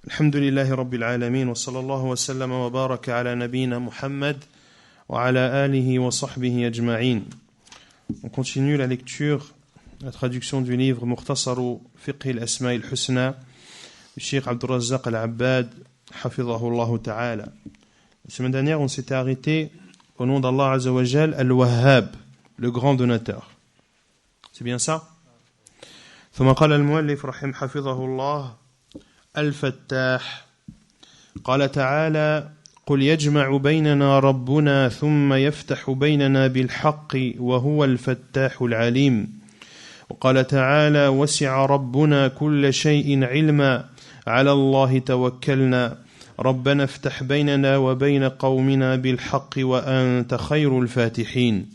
الحمد لله رب العالمين وصلى الله وسلم وبارك على نبينا Muhammad وعلى آله وصحبه أجمعين. On continue la lecture, la traduction du livre Mukhtasaru Fiqh al-Asma' al-Husna du Cheikh Abdul Razzaq al-Abbad hafidhahullah ta'ala. La semaine dernière, on s'était arrêté au nom d'Allah Azza wa Jal al-Wahhab, le grand donateur. C'est bien ça? ثم قال المؤلف رحمه حفظه الله الفتاح قال تعالى قل يجمع بيننا ربنا ثم يفتح بيننا بالحق وهو الفتاح العليم وقال تعالى وسع ربنا كل شيء علما على الله توكلنا ربنا افتح بيننا وبين قومنا بالحق وأنت خير الفاتحين.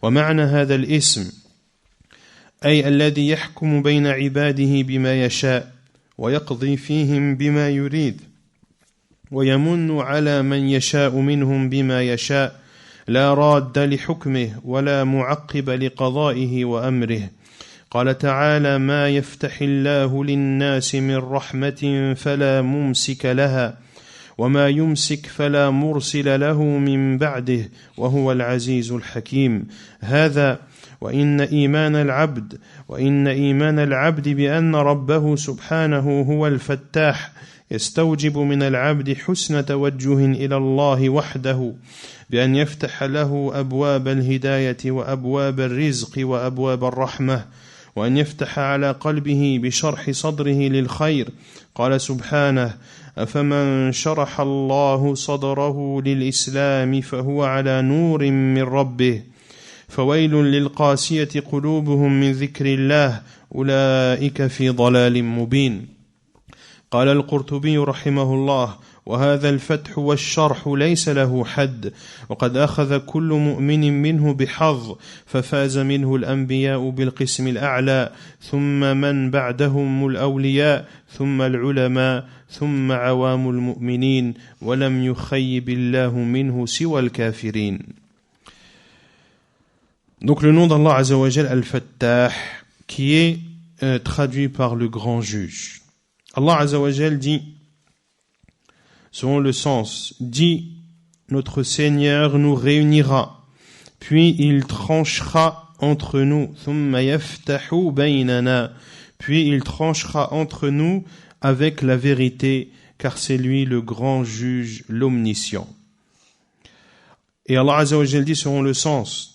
ومعنى هذا الاسم أي الذي يحكم بين عباده بما يشاء ويقضي فيهم بما يريد ويمن على من يشاء منهم بما يشاء لا راد لحكمه ولا معقب لقضائه وأمره. قال تعالى ما يفتح الله للناس من رحمة فلا ممسك لها وما يمسك فلا مرسل له من بعده وهو العزيز الحكيم. هذا وإن إيمان العبد بأن ربه سبحانه هو الفتاح يستوجب من العبد حسن توجه إلى الله وحده بأن يفتح له أبواب الهداية وأبواب الرزق وأبواب الرحمة وأن يفتح على قلبه بشرح صدره للخير. قال سبحانه أفمن شرح الله صدره للإسلام فهو على نور من ربه فويل للقاسية قلوبهم من ذكر الله أولئك في ضلال مبين. قال القرطبي رحمه الله وهذا الفتح والشرح ليس له حد وقد أخذ كل مؤمن منه بحظ ففاز منه الأنبياء بالقسم الأعلى ثم من بعدهم الأولياء ثم العلماء ثم عوام المؤمنين ولم يخيب الله منه سوى الكافرين. Donc le nom d'Allah Azza wa Jal Al-Fattah qui est traduit par le grand juge. Allah Azza wa Jal dit, selon le sens, dit notre Seigneur nous réunira, puis il tranchera entre nous, thumma yaftahu baynana, puis il tranchera entre nous avec la vérité, car c'est lui le grand juge, l'omniscient. Et Allah Azza wa Jal dit selon le sens,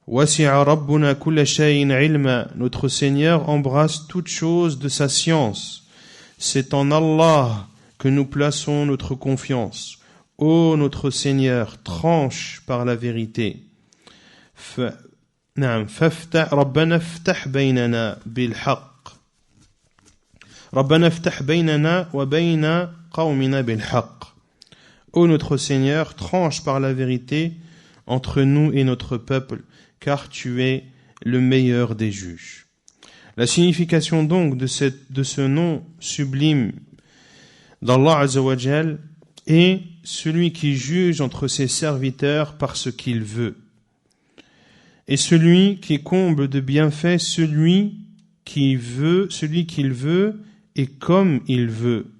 وَسِعَ رَبُّنَا كُلَّ شَيْءٍ عِلْمًا, notre Seigneur embrasse toute chose de sa science. C'est en Allah que nous plaçons notre confiance. Ô notre Seigneur, tranche par la vérité. رَبَّنَا افتح بَيْنَنَا بِالْحَقِّ رَبَّنَا افتح بَيْنَنَا وَبَيْنَ قَوْمِنَا بِالْحَقِّ. Ô notre Seigneur, tranche par la vérité entre nous et notre peuple, car tu es le meilleur des juges. La signification donc de ce nom sublime d'Allah Azza wa Jal est celui qui juge entre ses serviteurs par ce qu'il veut, et celui qui comble de bienfaits celui qu'il veut et comme il veut.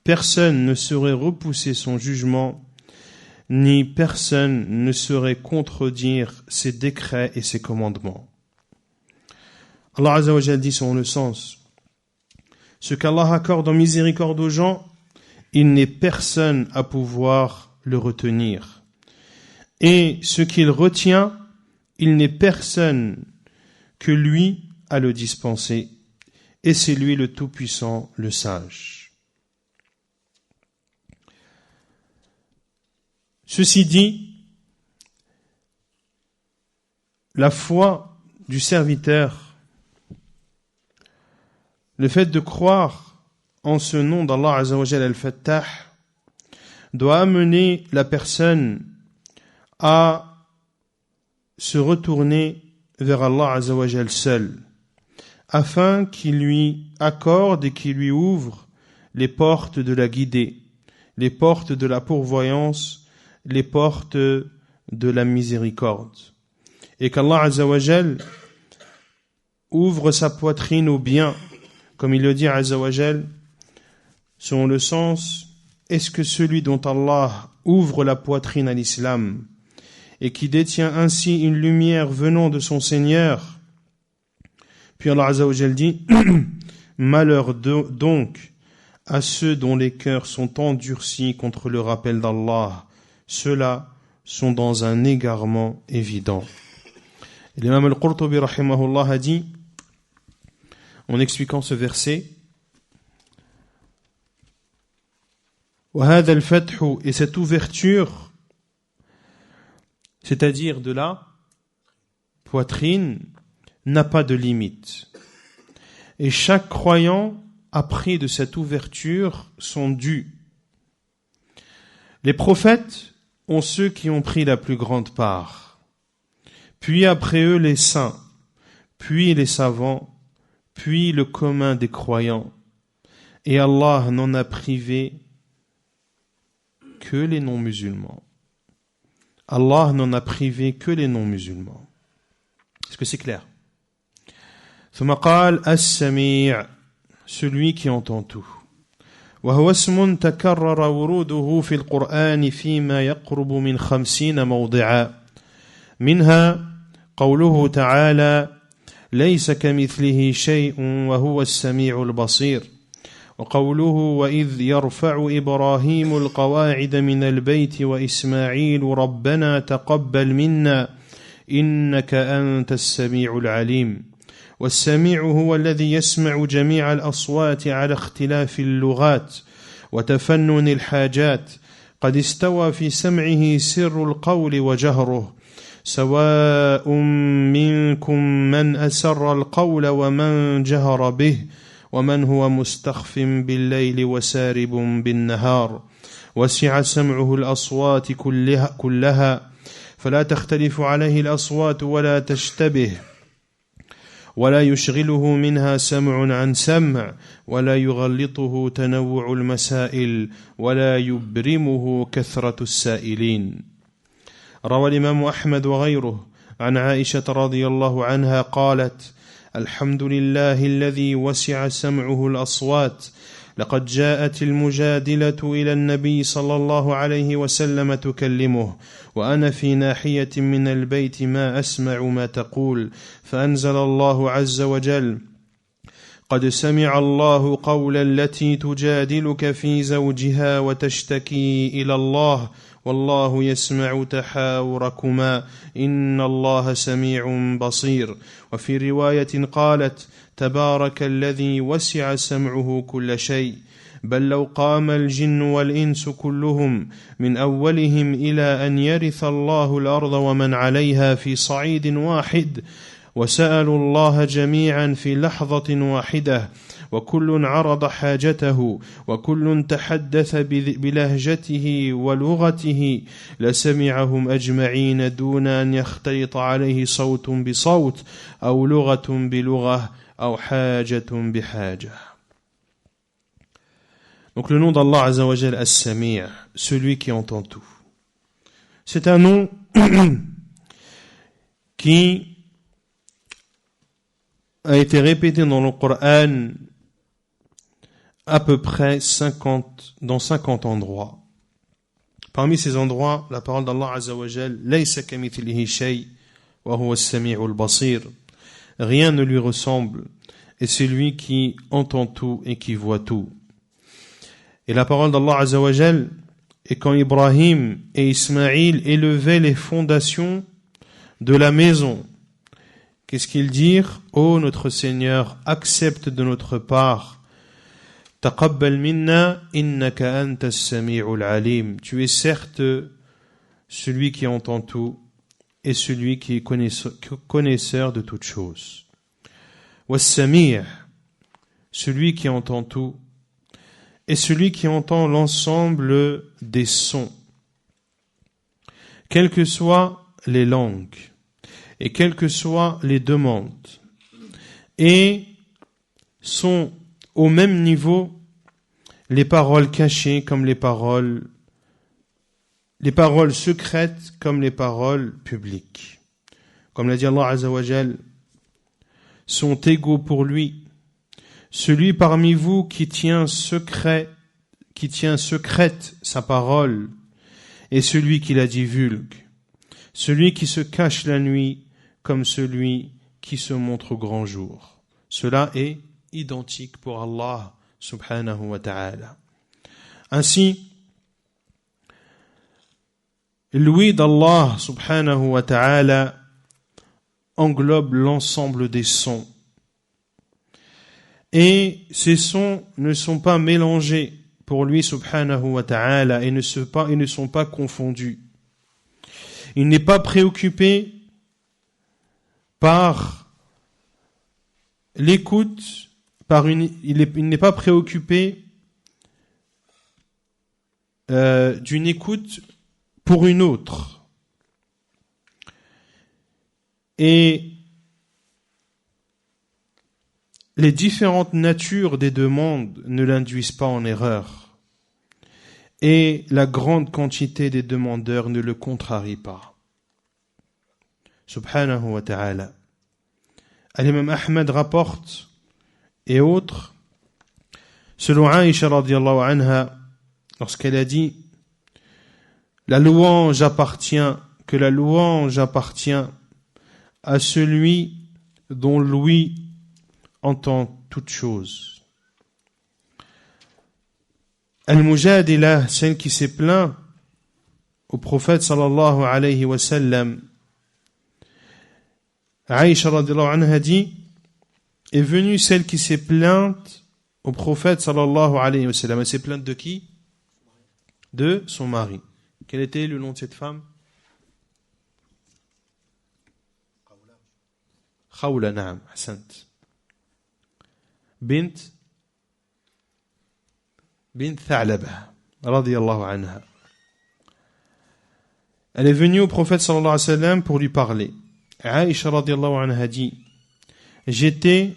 Personne ne saurait repousser son jugement, ni personne ne saurait contredire ses décrets et ses commandements. Allah Azza wa Jal dit selon le sens, ce qu'Allah accorde en miséricorde aux gens, il n'est personne à pouvoir le retenir. Et ce qu'il retient, il n'est personne que lui à le dispenser. Et c'est lui le Tout-Puissant, le Sage. Ceci dit, la foi du serviteur, le fait de croire en ce nom d'Allah Azza wa Jal Al-Fattah doit amener la personne à se retourner vers Allah Azza wa Jal seul, afin qu'il lui accorde et qu'il lui ouvre les portes de la guidée, les portes de la pourvoyance, les portes de la miséricorde, et qu'Allah Azza wa Jal ouvre sa poitrine au bien, comme il le dit Azza wa Jal selon le sens, est-ce que celui dont Allah ouvre la poitrine à l'islam et qui détient ainsi une lumière venant de son Seigneur, puis Allah Azza wa Jal dit malheur donc à ceux dont les cœurs sont endurcis contre le rappel d'Allah, ceux-là sont dans un égarement évident. Et l'imam al-Qurtubi rahimahullah a dit, en expliquant ce verset, وهذا الفتح, et cette ouverture, c'est-à-dire de la poitrine, n'a pas de limite. Et chaque croyant a pris de cette ouverture son dû. Les prophètes ont ceux qui ont pris la plus grande part, puis après eux les saints, puis les savants, puis le commun des croyants. Et Allah n'en a privé que les non-musulmans. Allah n'en a privé que les non-musulmans. Est-ce que c'est clair? ثم قال السميع, celui qui entend tout. وهو اسم تكرر وروده في القرآن فيما يقرب من 50 موضعا منها قوله تعالى ليس كمثله شيء وهو السميع البصير وقوله وإذ يرفع إبراهيم القواعد من البيت وإسماعيل ربنا تقبل منا إنك أنت السميع العليم والسميع هو الذي يسمع جميع الأصوات على اختلاف اللغات وتفنن الحاجات قد استوى في سمعه سر القول وجهره سواء منكم من أسر القول ومن جهر به ومن هو مستخف بالليل وسارب بالنهار وسع سمعه الأصوات كلها فلا تختلف عليه الأصوات ولا تشتبه ولا يشغله منها سمع عن سمع ولا يغلطه تنوع المسائل ولا يبرمه كثرة السائلين. روى الإمام أحمد وغيره عن عائشة رضي الله عنها قالت الحمد لله الذي وسع سمعه الأصوات لقد جاءت المجادلة إلى النبي صلى الله عليه وسلم تكلمه وأنا في ناحية من البيت ما أسمع ما تقول فأنزل الله عز وجل قد سمع الله قول التي تجادلك في زوجها وتشتكي إلى الله والله يسمع تحاوركما إن الله سميع بصير. وفي رواية قالت تبارك الذي وسع سمعه كل شيء بل لو قام الجن والإنس كلهم من أولهم إلى أن يرث الله الأرض ومن عليها في صعيد واحد وسألوا الله جميعا في لحظة واحدة وكل عرض حاجته وكل تحدث بلهجته ولغته لسمعهم أجمعين دون أن يختلط عليه صوت بصوت أو لغة بلغة أو حاجة بحاجة. Donc le nom d'Allah Azza wa Jal As-Sami', celui qui entend tout. C'est un nom qui a été répété dans le Coran à peu près dans 50 endroits. Parmi ces endroits, la parole d'Allah Azza wa Jal, Laysa kamithlihi shay wa huwa as-sami'ul basir. Rien ne lui ressemble, et c'est lui qui entend tout et qui voit tout. Et la parole d'Allah Azza wa Jal, et quand Ibrahim et Ismaïl élevaient les fondations de la maison, qu'est-ce qu'ils dirent? Ô notre Seigneur, accepte de notre part. Taqabbal minna innaka anta as-sami'ul alim. Tu es certes celui qui entend tout et celui qui est connaisseur de toutes choses. Was-sami', celui qui entend tout et celui qui entend l'ensemble des sons, quelles que soient les langues et quelles que soient les demandes, et sont au même niveau les paroles cachées comme les paroles secrètes comme les paroles publiques. Comme l'a dit Allah Azza wa Jal, sont égaux pour lui celui parmi vous qui tient secret qui tient secrète sa parole et celui qui la divulgue, celui qui se cache la nuit comme celui qui se montre au grand jour. Cela est identique pour Allah subhanahu wa ta'ala. Ainsi, l'ouïe d'Allah subhanahu wa ta'ala englobe l'ensemble des sons. Et ces sons ne sont pas mélangés pour lui subhanahu wa ta'ala et ne sont pas confondus. Il n'est pas préoccupé par l'écoute, il n'est pas préoccupé d'une écoute pour une autre. Et les différentes natures des demandes ne l'induisent pas en erreur. Et la grande quantité des demandeurs ne le contrarie pas. Subhanahu wa ta'ala. Al-Imam Ahmad rapporte, et autres, selon Aïcha radiyallahu anha, lorsqu'elle a dit que la louange appartient à celui dont l'ouïe entend toute chose. Al-Mujadila, celle qui s'est plaint au prophète sallallahu alayhi wa sallam, Aïcha radhiyallahu anha dit, est venue celle qui s'est plainte au prophète sallallahu alayhi wa sallam. Elle s'est plainte de qui? De son mari. Quel était le nom de cette femme? Khawla, naam, ahsant. Bint Tha'laba, radiyallahu anha. Elle est venue au prophète sallallahu alayhi wa sallam pour lui parler. Aïcha radiyallahu anha dit, j'étais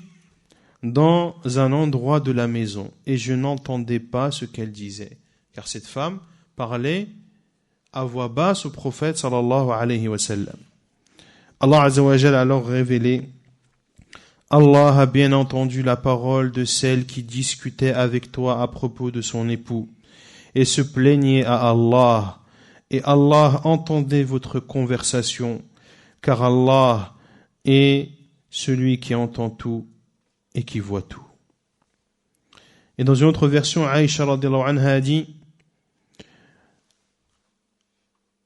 dans un endroit de la maison et je n'entendais pas ce qu'elle disait. Car cette femme parlait à voix basse au prophète sallallahu alayhi wa sallam. Allah azza wa jalla a alors révélé, Allah a bien entendu la parole de celle qui discutait avec toi à propos de son époux et se plaignait à Allah, et Allah entendait votre conversation, car Allah est celui qui entend tout et qui voit tout. Et dans une autre version, Aïcha radhiyallahu anha a dit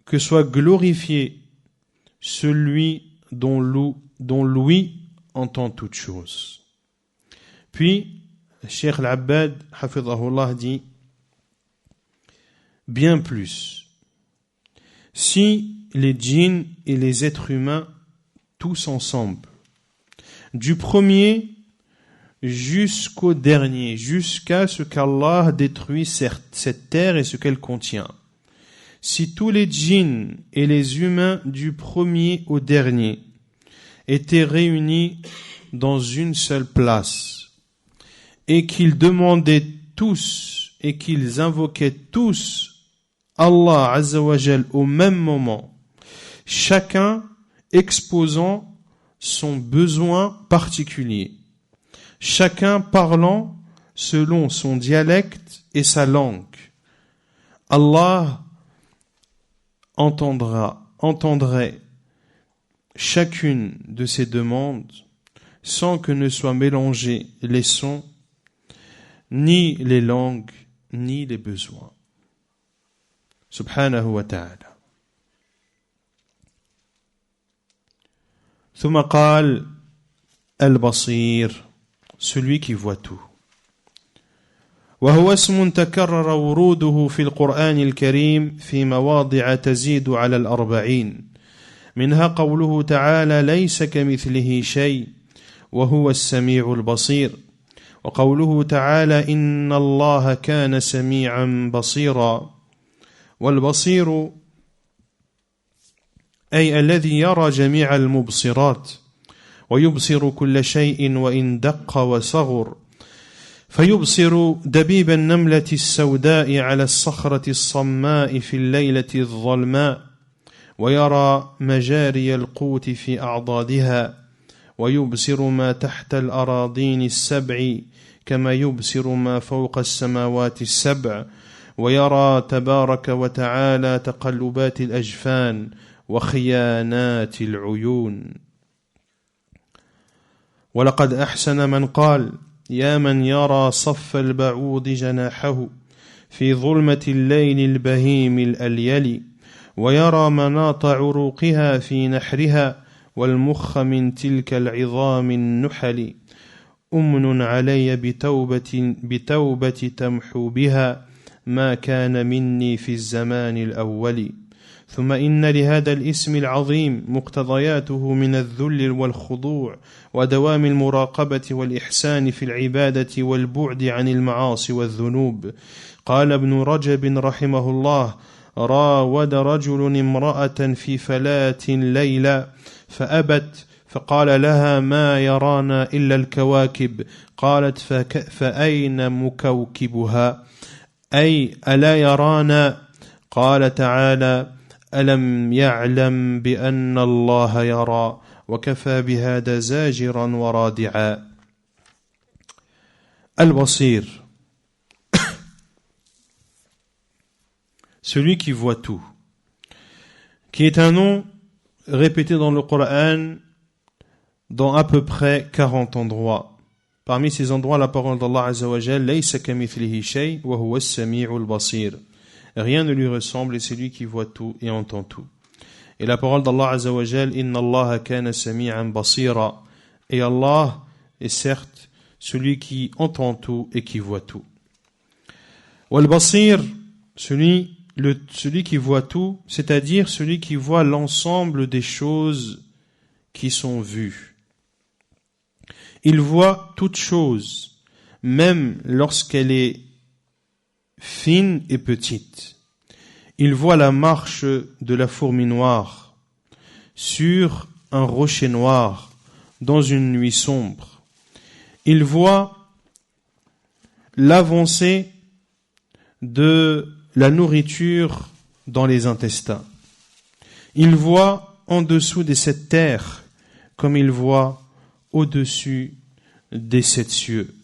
que soit glorifié celui dont l'ouïe entend toute chose. Puis, Cheikh Al-Abbad, hafidhahullah, dit bien plus. Si les djinns et les êtres humains, tous ensemble, du premier jusqu'au dernier, jusqu'à ce qu'Allah détruise cette terre et ce qu'elle contient, si tous les djinns et les humains du premier au dernier étaient réunis dans une seule place et qu'ils demandaient tous et qu'ils invoquaient tous Allah Azza wa Jal au même moment, chacun exposant son besoin particulier, chacun parlant selon son dialecte et sa langue, Allah entendrait chacune de ces demandes sans que ne soient mélangés les sons, ni les langues, ni les besoins. Subhanahu wa ta'ala. ثم قال البصير, celui qui voit tout. وهو اسم تكرر وروده في القرآن الكريم في مواضع تزيد على 40. منها قوله تعالى ليس كمثله شيء وهو السميع البصير، وقوله تعالى إن الله كان سميعا بصيرا. والبصير أي الذي يرى جميع المبصرات ويبصر كل شيء وإن دق وصغر، فيبصر دبيب النملة السوداء على الصخرة الصماء في الليلة الظلماء، ويرى مجاري القوت في أعضادها، ويبصر ما تحت الأراضين السبع كما يبصر ما فوق السماوات السبع ويرى تبارك وتعالى تقلبات الأجفان وخيانات العيون. ولقد أحسن من قال: يا من يرى صف البعوض جناحه في ظلمة الليل البهيم الأليل ويرى مناط عروقها في نحرها والمخ من تلك العظام النحل أمن علي بتوبة تمحو بها ما كان مني في الزمان الأول. ثم إن لهذا الاسم العظيم مقتضياته من الذل والخضوع ودوام المراقبة والإحسان في العبادة والبعد عن المعاصي والذنوب. قال ابن رجب رحمه الله: راود رجل امرأة في فلاة ليلة فأبت فقال لها: ما يرانا إلا الكواكب. قالت: فأين مكوكبها؟ أي ألا يرانا؟ قال تعالى: ألم يعلم بأن الله يرى وكفى بهذا زاجرا ورادعا. Al-Basir, celui qui voit tout, qui est un nom répété dans le Coran dans à peu près 40 endroits. Parmi ces endroits, la parole d'Allah Azza wa Jal: Laysa kamithlihi shay wa huwa as-sami'ul basir. Rien ne lui ressemble et c'est lui qui voit tout et entend tout. Et la parole d'Allah Azza wa Jal: Inna Allah kana sami'an basira. Et Allah est certes celui qui entend tout et qui voit tout. Wal basir, celui qui voit tout, c'est-à-dire celui qui voit l'ensemble des choses qui sont vues. Il voit toute chose, même lorsqu'elle est fine et petite. Il voit la marche de la fourmi noire sur un rocher noir dans une nuit sombre. Il voit l'avancée de la nourriture dans les intestins. Il voit en dessous des 7 terres comme il voit au-dessus des 7 cieux.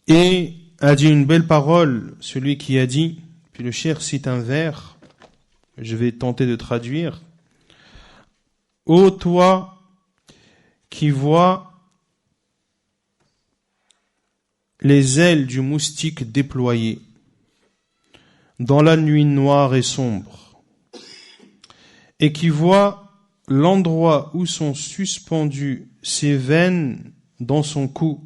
Et a dit une belle parole, celui qui a dit, puis le cheikh cite un vers, je vais tenter de traduire. Ô toi qui vois les ailes du moustique déployées dans la nuit noire et sombre, et qui voit l'endroit où sont suspendues ses veines dans son cou.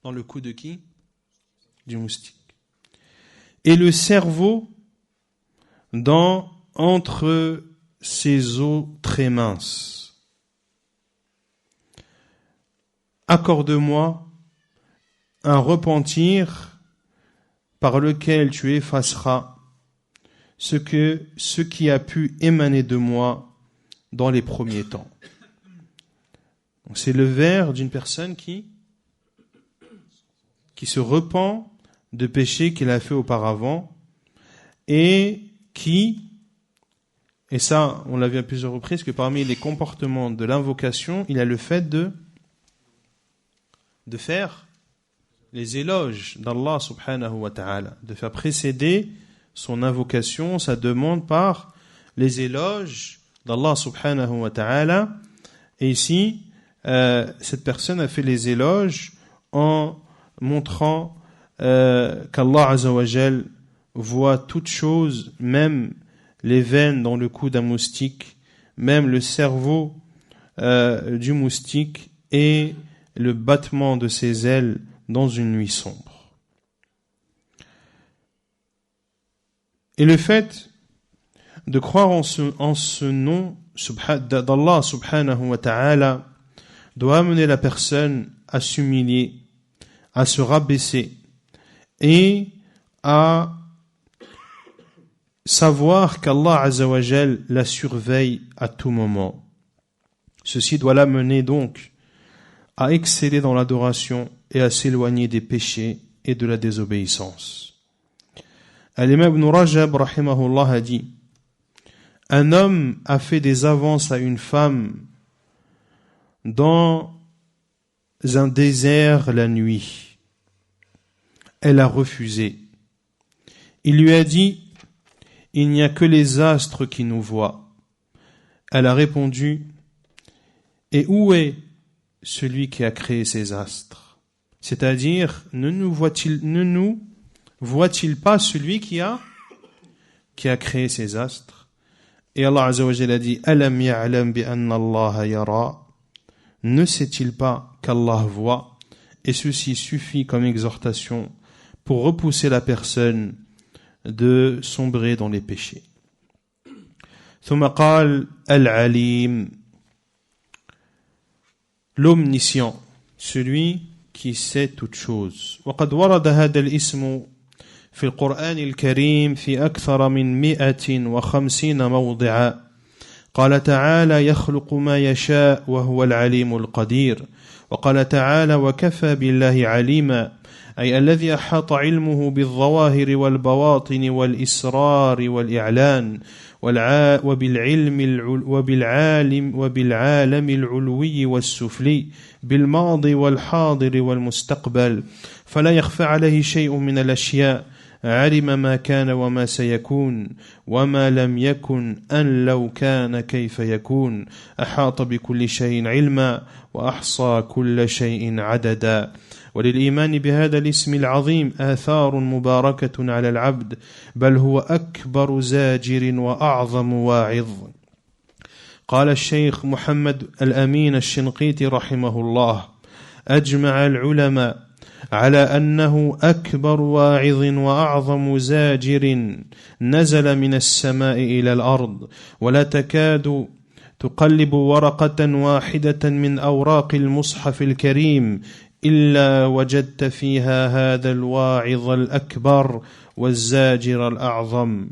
Dans le cou de qui? Du moustique. Et le cerveau entre ses os très minces. Accorde-moi un repentir par lequel tu effaceras ce qui a pu émaner de moi dans les premiers temps. Donc c'est le vers d'une personne qui se repent de péchés qu'il a fait auparavant et ça on l'a vu à plusieurs reprises, que parmi les comportements de l'invocation, il y a le fait de faire les éloges d'Allah subhanahu wa ta'ala, de faire précéder son invocation, sa demande par les éloges d'Allah subhanahu wa ta'ala. Et ici, cette personne a fait les éloges en montrant qu'Allah Azza wa Jal voit toutes choses, même les veines dans le cou d'un moustique, même le cerveau du moustique et le battement de ses ailes dans une nuit sombre. Et le fait de croire en ce nom d'Allah subhanahu wa ta'ala doit amener la personne à s'humilier, à se rabaisser et à savoir qu'Allah Azza wa Jal la surveille à tout moment. Ceci doit l'amener donc à exceller dans l'adoration et à s'éloigner des péchés et de la désobéissance. Al-Imam Ibn Rajab rahimahullah a dit: un homme a fait des avances à une femme dans un désert la nuit. Elle a refusé. Il lui a dit, il n'y a que les astres qui nous voient. Elle a répondu, et où est celui qui a créé ces astres? C'est-à-dire, ne nous voit-il pas celui qui a créé ces astres? Et Allah Azza wa Jalla a dit, Alam ya'lam bi anna Allah yara. Ne sait-il pas qu'Allah voit? Et ceci suffit comme exhortation pour repousser la personne de sombrer dans les péchés. ثم قال العليم, l'omniscient, celui qui sait toutes choses. وقد ورد هذا الاسم في القرآن الكريم في أكثر من 150 موضعا. قال تعالى يخلق ما يشاء وهو العليم القدير. وقال تعالى وكفى بالله عليما، أي الذي أحاط علمه بالظواهر والبواطن والإسرار والإعلان وبالعالم العلوي والسفلي بالماضي والحاضر والمستقبل، فلا يخفى عليه شيء من الأشياء. علم ما كان وما سيكون وما لم يكن أن لو كان كيف يكون. أحاط بكل شيء علما وأحصى كل شيء عددا. وللإيمان بهذا الاسم العظيم آثار مباركة على العبد، بل هو أكبر زاجر وأعظم واعظ. قال الشيخ محمد الأمين الشنقيطي رحمه الله: أجمع العلماء على أنه أكبر واعظ وأعظم زاجر نزل من السماء إلى الأرض، ولا تكاد تقلب ورقة واحدة من أوراق المصحف الكريم إلا وجدت فيها هذا الواعظ الأكبر والزاجر الأعظم.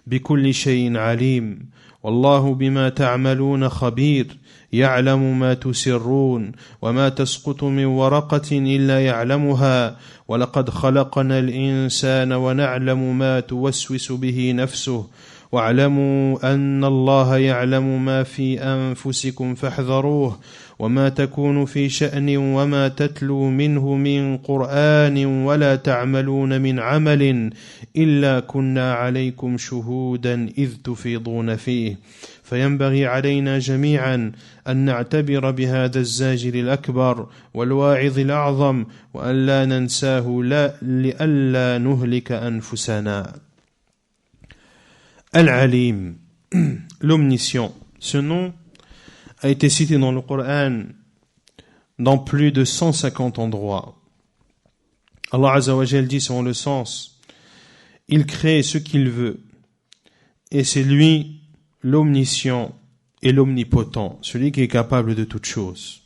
بكل شيء عليم، والله بما تعملون خبير، يعلم ما تسرون وما تسقط من ورقة إلا يعلمها، ولقد خلقنا الإنسان ونعلم ما توسوس به نفسه، واعلموا أن الله يعلم ما في أنفسكم فاحذروه، وما تكون في شأن وما تتلو منه من قرآن ولا تعملون من عمل إلا كنا عليكم شهودا إذ تفيضون فيه. فينبغي علينا جميعا أن نعتبر بهذا الزاجر الأكبر والواعظ الأعظم، وأن لا ننساه لئلا نهلك أنفسنا. Al-Alim, l'omniscient. Ce nom a été cité dans le Coran dans plus de 150 endroits. Allah Azza wa Jal dit selon le sens, il crée ce qu'il veut, et c'est lui l'omniscient et l'omnipotent, celui qui est capable de toutes choses.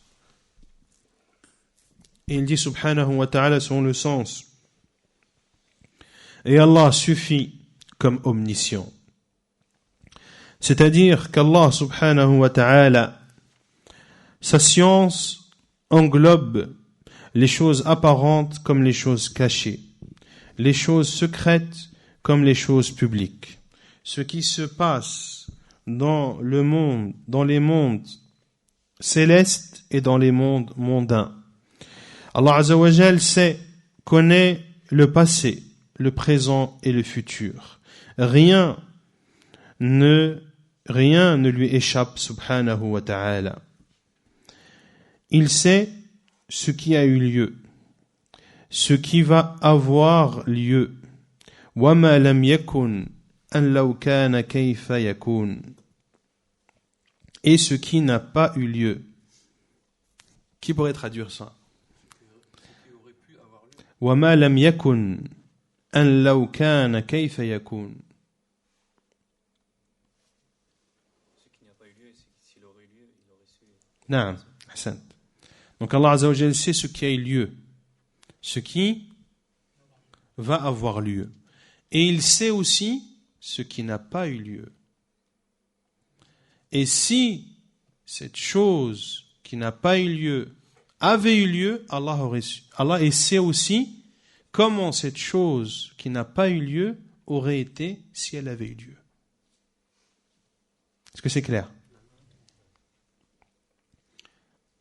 Et il dit subhanahu wa ta'ala selon le sens, et Allah suffit comme omniscient. C'est-à-dire qu'Allah subhanahu wa ta'ala, sa science englobe les choses apparentes comme les choses cachées, les choses secrètes comme les choses publiques. Ce qui se passe dans le monde, dans les mondes célestes et dans les mondes mondains. Allah Azza wa Jal connaît le passé, le présent et le futur. Rien ne lui échappe, subhanahu wa ta'ala. Il sait ce qui a eu lieu, ce qui va avoir lieu. وَمَا لَمْ يَكُنْ أَنْ لَوْ كَانَ كَيْفَ يَكُونَ. Et ce qui n'a pas eu lieu. Qui pourrait traduire ça? وَمَا لَمْ يَكُنْ أَنْ لَوْ كَانَ كَيْفَ يَكُونَ. Naam, Hassan. Donc Allah Azza wa Jal sait ce qui a eu lieu, ce qui va avoir lieu. Et il sait aussi ce qui n'a pas eu lieu. Et si cette chose qui n'a pas eu lieu avait eu lieu, Allah sait aussi comment cette chose qui n'a pas eu lieu aurait été si elle avait eu lieu. Est-ce que c'est clair?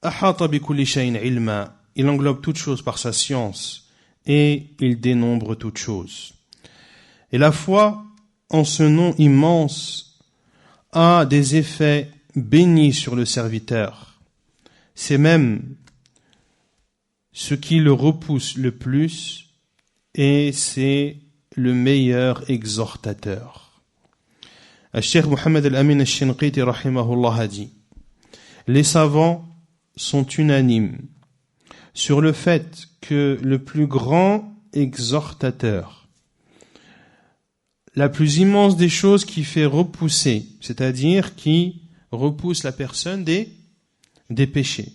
أحاط بكل شيء علما. Il englobe toute chose par sa science et il dénombre toute chose. Et la foi en ce nom immense a des effets bénis sur le serviteur. C'est même ce qui le repousse le plus et c'est le meilleur exhortateur. Cheikh Mohammed Al-Amin Al-Shinqiti rahimahullah a dit: les savants sont unanimes sur le fait que le plus grand exhortateur, la plus immense des choses qui fait repousser, c'est-à-dire qui repousse la personne des péchés,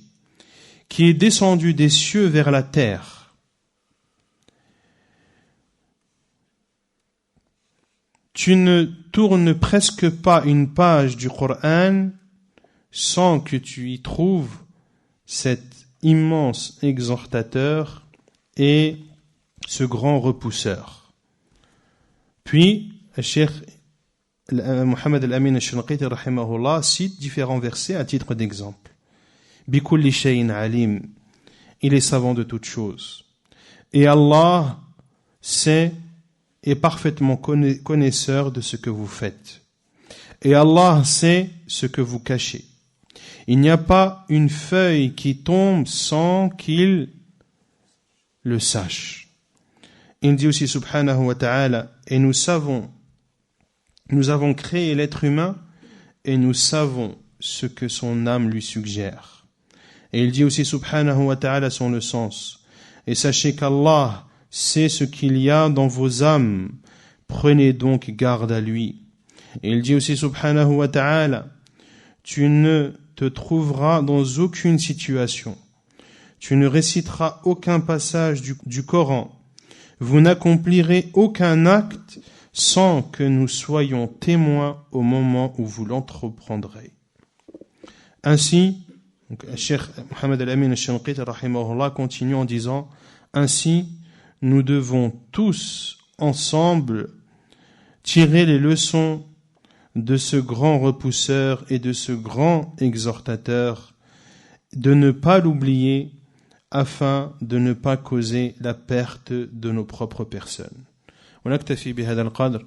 qui est descendu des cieux vers la terre. Tu ne tournes presque pas une page du Coran sans que tu y trouves cet immense exhortateur et ce grand repousseur. Puis, le Cheikh Mohammed Al-Amin Al-Shinqiti rahimahullah cite différents versets à titre d'exemple. Bikulli shay'in alim, il est savant de toutes choses. Et Allah sait et parfaitement connaisseur de ce que vous faites. Et Allah sait ce que vous cachez. Il n'y a pas une feuille qui tombe sans qu'il le sache. Il dit aussi subhanahu wa ta'ala, et nous avons créé l'être humain et nous savons ce que son âme lui suggère. Et il dit aussi subhanahu wa ta'ala son le sens, et sachez qu'Allah sait ce qu'il y a dans vos âmes, prenez donc garde à lui. Et il dit aussi subhanahu wa ta'ala, tu ne te trouveras dans aucune situation, tu ne réciteras aucun passage du Coran, vous n'accomplirez aucun acte sans que nous soyons témoins au moment où vous l'entreprendrez. Ainsi, Cheikh Mohammed Al-Amin Al-Shinqiti rahimahullah continue en disant: ainsi, nous devons tous ensemble tirer les leçons de ce grand repousseur et de ce grand exhortateur, de ne pas l'oublier afin de ne pas causer la perte de nos propres personnes. ونكتفي بهذا القدر